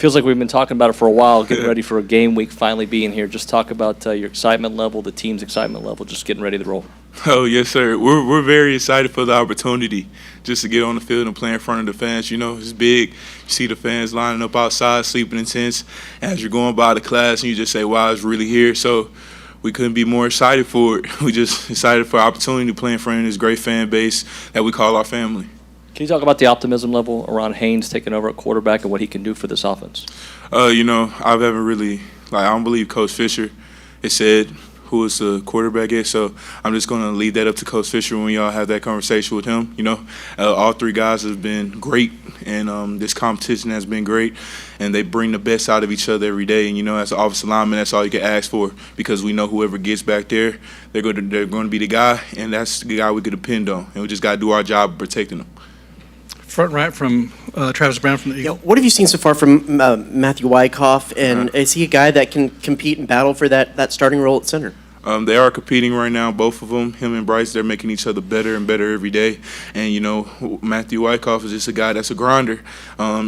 Feels like we've been talking about it for a while, getting ready for a game week finally being here. Just talk about your excitement level, the team's excitement level, just getting ready to roll. Oh, yes, sir. We're very excited for the opportunity just to get on the field and play in front of the fans. You know, it's big. You see the fans lining up outside, sleeping in tents. As you're going by the class, and you just say, wow, it's really here. So we couldn't be more excited for it. We just excited for the opportunity to play in front of this great fan base that we call our family. Can you talk about the optimism level around Haynes taking over at quarterback and what he can do for this offense? You know, I haven't really, I don't believe Coach Fisher has said who is the quarterback is, so I'm just going to leave that up to Coach Fisher when y'all have that conversation with him. You know, all three guys have been great, and this competition has been great, and they bring the best out of each other every day. And, you know, as an offensive lineman, that's all you can ask for, because we know whoever gets back there, they're going to be the guy, and that's the guy we can depend on. And we just got to do our job of protecting them. Front right from Travis Brown from the Eagle. What have you seen so far from Matthew Wyckoff, and is he a guy that can compete and battle for that starting role at center? They are competing right now, both of them. Him and Bryce, they're making each other better and better every day. And, you know, Matthew Wyckoff is just a guy that's a grinder.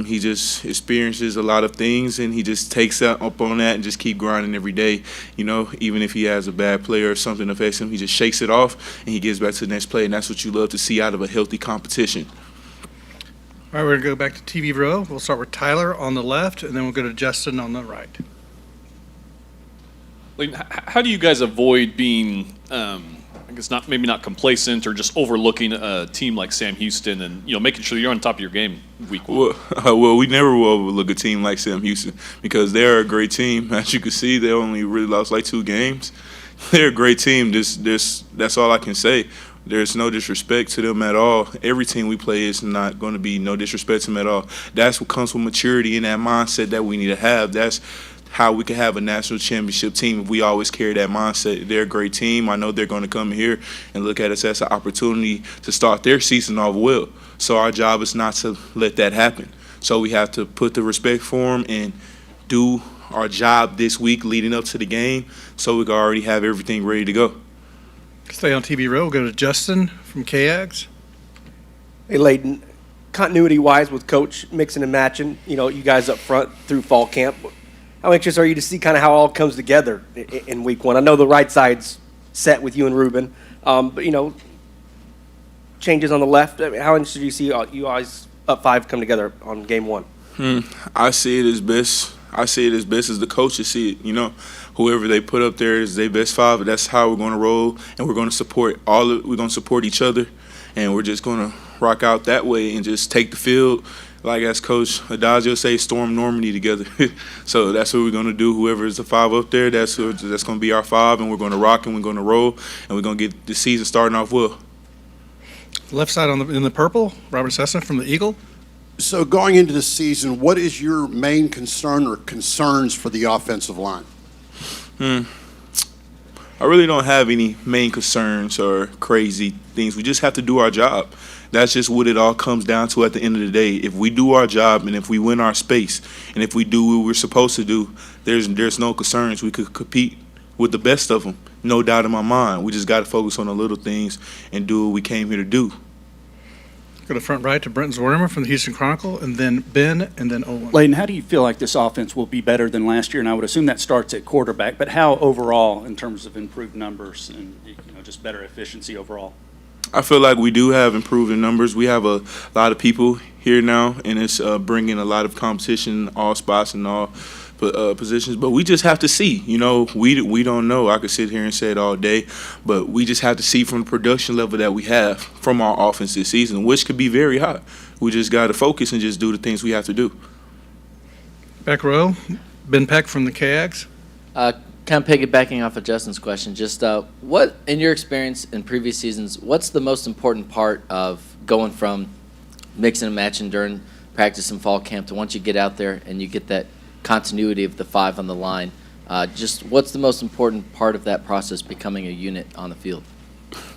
He just experiences a lot of things, and he just takes up on that and just keep grinding every day. You know, even if he has a bad play or something affects him, he just shakes it off and he gets back to the next play. And that's what you love to see out of a healthy competition. All right, we're going to go back to TV row. We'll start with Tyler on the left, and then we'll go to Justin on the right. How do you guys avoid being, I guess maybe not complacent or just overlooking a team like Sam Houston and, you know, making sure you're on top of your game week one? Well, we never will overlook a team like Sam Houston because they're a great team. As you can see, they only really lost like 2 games. They're a great team. That's all I can say. There's no disrespect to them at all. Every team we play is not going to be no disrespect to them at all. That's what comes with maturity and that mindset that we need to have. That's how we can have a national championship team if we always carry that mindset. They're a great team. I know they're going to come here and look at us as an opportunity to start their season off well. So our job is not to let that happen. So we have to put the respect for them and do our job this week leading up to the game so we can already have everything ready to go. Stay on TV row. We'll go to Justin from KAGS. Hey, Layden, continuity-wise with Coach mixing and matching, you know, you guys up front through fall camp, how anxious are you to see kind of how it all comes together in week one? I know the right side's set with you and Ruben, but, you know, changes on the left. I mean, how anxious do you see you guys up 5 come together on game one? I see it as best. I see it as best as the coaches see it. You know, whoever they put up there is their best 5. That's how we're going to roll, and we're going to support we're going to support each other, and we're just going to rock out that way and just take the field. Like as Coach Adagio say, storm Normandy together. So that's what we're going to do. Whoever is the 5 up there, that's going to be our 5, and we're going to rock and we're going to roll, and we're going to get the season starting off well. Left side in the purple, Robert Cessna from the Eagle. So going into the season, what is your main concern or concerns for the offensive line? I really don't have any main concerns or crazy things. We just have to do our job. That's just what it all comes down to at the end of the day. If we do our job and if we win our space and if we do what we're supposed to do, there's no concerns. We could compete with the best of them, no doubt in my mind. We just got to focus on the little things and do what we came here to do. Go to front right to Brenton Zwermer from the Houston Chronicle, and then Ben, and then Olin. Layden, how do you feel like this offense will be better than last year? And I would assume that starts at quarterback, but how overall in terms of improved numbers and just better efficiency overall? I feel like we do have improving numbers. We have a lot of people here now, and it's bringing a lot of competition in all spots and all positions. But we just have to see. You know, we don't know. I could sit here and say it all day, but we just have to see from the production level that we have from our offense this season, which could be very high. We just got to focus and just do the things we have to do. Back row, Ben Peck from the KAGS. Kind of piggybacking off of Justin's question, just what, in your experience in previous seasons, what's the most important part of going from mixing and matching during practice and fall camp to once you get out there and you get that continuity of the 5 on the line, just what's the most important part of that process becoming a unit on the field?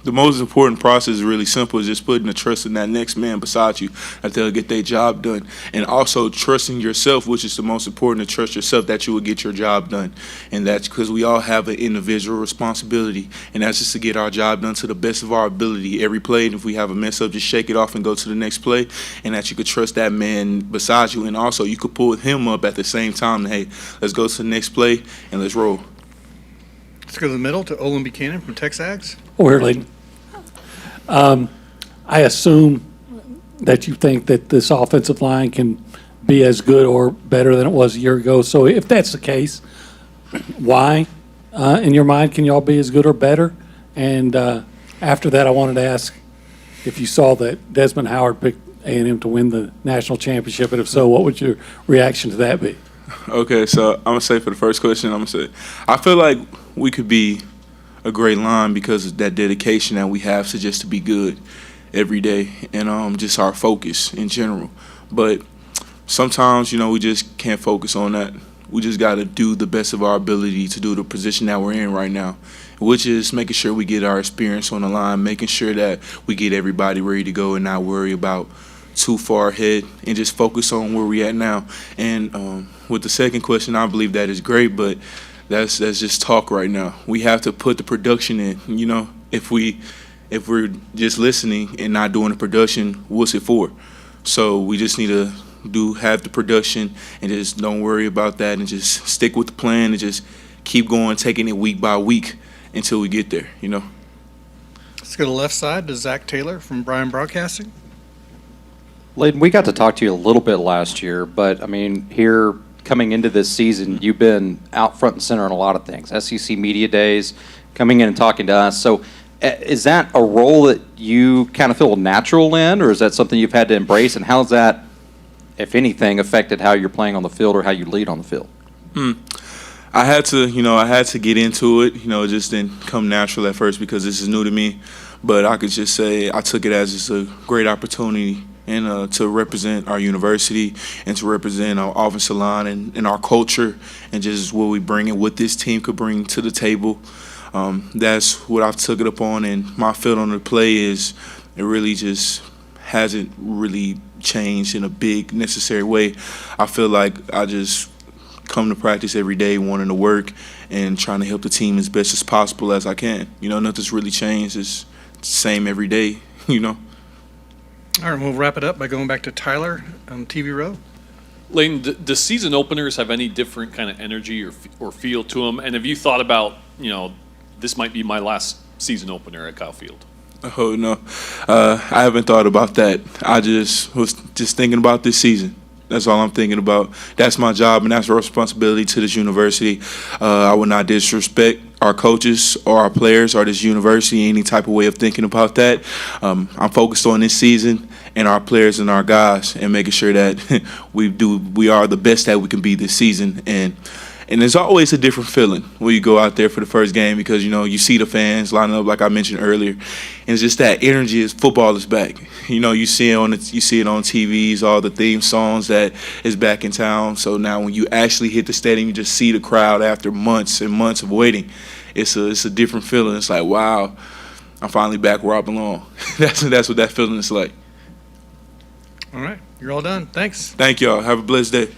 The most important process is really simple. Is just putting the trust in that next man beside you that they'll get their job done, and also trusting yourself, which is the most important. To trust yourself that you will get your job done, and that's because we all have an individual responsibility, and that's just to get our job done to the best of our ability every play. And if we have a mess up, just shake it off and go to the next play, and that you could trust that man beside you, and also you could pull him up at the same time. And, hey, let's go to the next play and let's roll. Let's go to the middle to Olin Buchanan from Texags. Over here, Layden. I assume that you think that this offensive line can be as good or better than it was a year ago. So if that's the case, why, in your mind, can y'all be as good or better? And after that, I wanted to ask if you saw that Desmond Howard picked A&M to win the national championship, and if so, what would your reaction to that be? Okay, so I'm going to say for the first question, I'm going to say, I feel like we could be a great line because of that dedication that we have to be good every day, and just our focus in general. But sometimes, we just can't focus on that. We just got to do the best of our ability to do the position that we're in right now, which is making sure we get our experience on the line, making sure that we get everybody ready to go and not worry about too far ahead and just focus on where we're at now. And with the second question, I believe that is great, but that's just talk right now. We have to put the production in. If we're just listening and not doing the production, what's it for? So we just need to have the production and just don't worry about that and just stick with the plan and just keep going, taking it week by week until we get there. Let's go to the left side to Zach Taylor from Bryan Broadcasting. Layden, we got to talk to you a little bit last year, but here coming into this season, you've been out front and center on a lot of things. SEC Media Days, coming in and talking to us. So is that a role that you kind of feel natural in, or is that something you've had to embrace? And how has that, if anything, affected how you're playing on the field or how you lead on the field? I had to get into it. It just didn't come natural at first because this is new to me. But I could just say I took it as just a great opportunity and to represent our university and to represent our offensive line and our culture and just what we bring and what this team could bring to the table. That's what I've took it upon, and my feel on the play is it really just hasn't really changed in a big necessary way. I feel like I just come to practice every day wanting to work and trying to help the team as best as possible as I can. Nothing's really changed. It's the same every day, All right, we'll wrap it up by going back to Tyler on TV Row. Layden, do season openers have any different kind of energy or feel to them? And have you thought about, this might be my last season opener at Kyle Field? Oh, no. I haven't thought about that. I was just thinking about this season. That's all I'm thinking about. That's my job, and that's a responsibility to this university. I would not disrespect our coaches or our players or this university, any type of way of thinking about that. I'm focused on this season and our players and our guys and making sure that we are the best that we can be this season. And there's always a different feeling when you go out there for the first game because, you see the fans lining up like I mentioned earlier. And it's just that energy as football is back. You see it on TVs, all the theme songs that is back in town. So now when you actually hit the stadium, you just see the crowd after months and months of waiting. It's a different feeling. It's like, wow, I'm finally back where I belong. That's what that feeling is like. All right, you're all done. Thanks. Thank y'all. Have a blessed day.